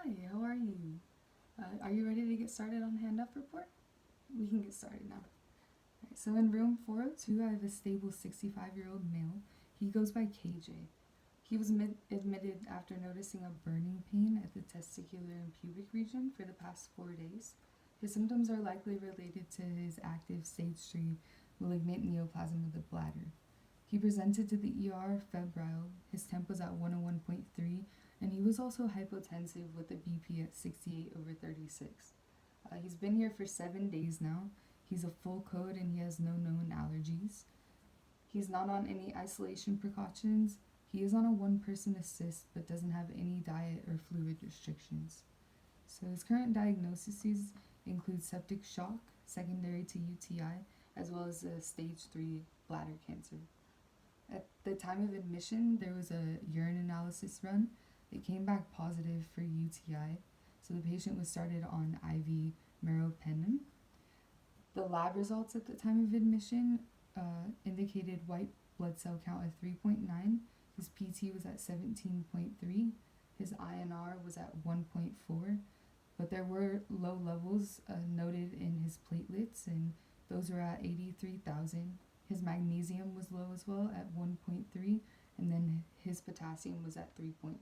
Hi, how are you? Are you ready to get started on Handoff report? We can get started now. Alright, so in room 402, I have a stable 65-year-old male. He goes by KJ. He was admitted after noticing a burning pain at the testicular and pubic region for the past 4 days. His symptoms are likely related to his active stage 3 malignant neoplasm of the bladder. He presented to the ER febrile. His temp was at 101.3, and he was also hypotensive with a BP at 68/36. He's been here for 7 days now. He's a full code and he has no known allergies. He's not on any isolation precautions. He is on a one-person assist but doesn't have any diet or fluid restrictions. So his current diagnoses include septic shock secondary to UTI, as well as a stage 3 bladder cancer. At the time of admission, there was a urine analysis run. It came back positive for UTI, so the patient was started on IV meropenem. The lab results at the time of admission indicated white blood cell count at 3.9. His PT was at 17.3. His INR was at 1.4, but there were low levels noted in his platelets, and those were at 83,000. His magnesium was low as well at 1.3, and then his potassium was at 3.1.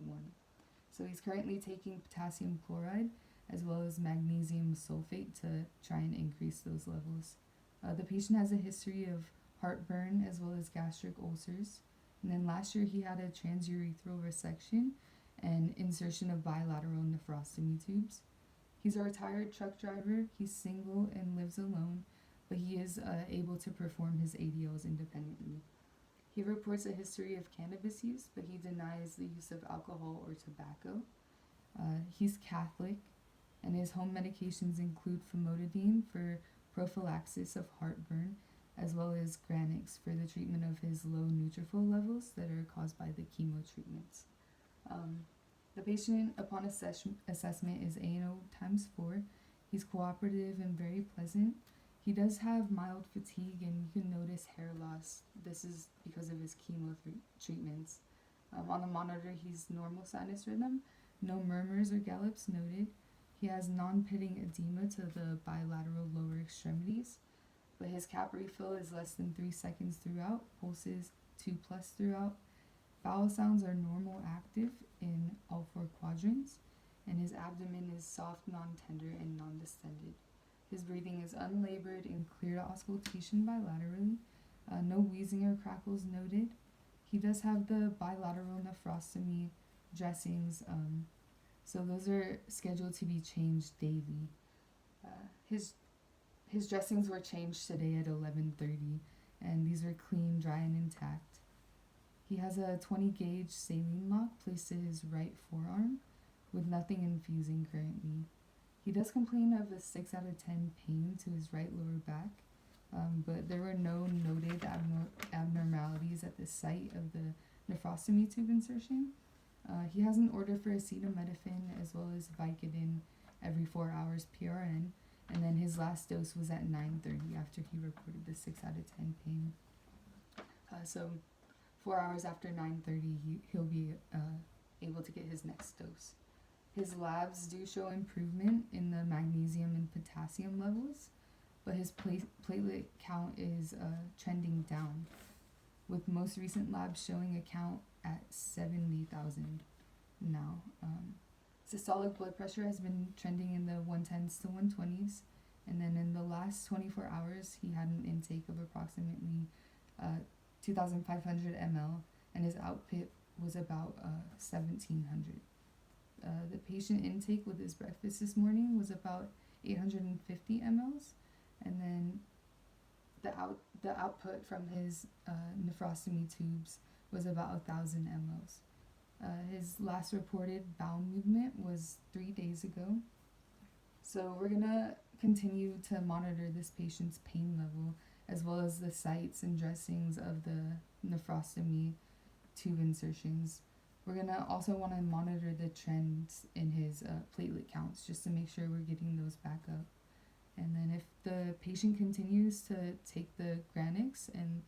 So he's currently taking potassium chloride as well as magnesium sulfate to try and increase those levels. The patient has a history of heartburn as well as gastric ulcers. And then last year he had a transurethral resection and insertion of bilateral nephrostomy tubes. He's a retired truck driver. He's single and lives alone, but he is able to perform his ADLs independently. He reports a history of cannabis use, but he denies the use of alcohol or tobacco. He's Catholic, and his home medications include famotidine for prophylaxis of heartburn, as well as Granix for the treatment of his low neutrophil levels that are caused by the chemo treatments. The patient, upon assessment, is ANO times 4. He's cooperative and very pleasant. He does have mild fatigue, and you can notice hair loss. This is because of his chemo treatments. On the monitor, he's normal sinus rhythm, no murmurs or gallops noted. He has non-pitting edema to the bilateral lower extremities, but his cap refill is less than 3 seconds throughout, pulses 2+ throughout. Bowel sounds are normal active in all 4 quadrants, and his abdomen is soft, non-tender, and non-distended. His breathing is unlabored and clear to auscultation bilaterally. No wheezing or crackles noted. He does have the bilateral nephrostomy dressings, so those are scheduled to be changed daily. His dressings were changed today at 11:30, and these are clean, dry, and intact. He has a 20-gauge saline lock placed to his right forearm, with nothing infusing currently. He does complain of a 6 out of 10 pain to his right lower back, but there were no noted abnormalities at the site of the nephrostomy tube insertion. He has an order for acetaminophen as well as Vicodin every 4 hours PRN, and then his last dose was at 9:30 after he reported the 6 out of 10 pain. So 4 hours after 9:30, he'll be able to get his next dose. His labs do show improvement in the magnesium and potassium levels, but his platelet count is trending down, with most recent labs showing a count at 70,000 now. Systolic blood pressure has been trending in the 110s to 120s, and then in the last 24 hours, he had an intake of approximately 2,500 ml, and his output was about 1,700. The patient intake with his breakfast this morning was about 850 mLs, and then the output from his nephrostomy tubes was about 1,000 mLs. His last reported bowel movement was 3 days ago. So we're gonna continue to monitor this patient's pain level, as well as the sites and dressings of the nephrostomy tube insertions. We're gonna also want to monitor the trends in his platelet counts just to make sure we're getting those back up. And then if the patient continues to take the Granix and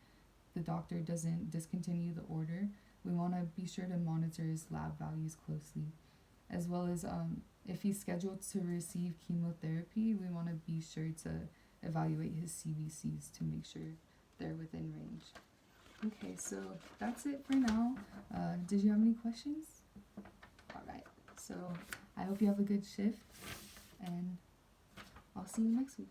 the doctor doesn't discontinue the order, we want to be sure to monitor his lab values closely, as well as if he's scheduled to receive chemotherapy, we want to be sure to evaluate his CBCs to make sure they're within range. Okay, so that's it for now. Did you have any questions? Alright, so I hope you have a good shift, and I'll see you next week.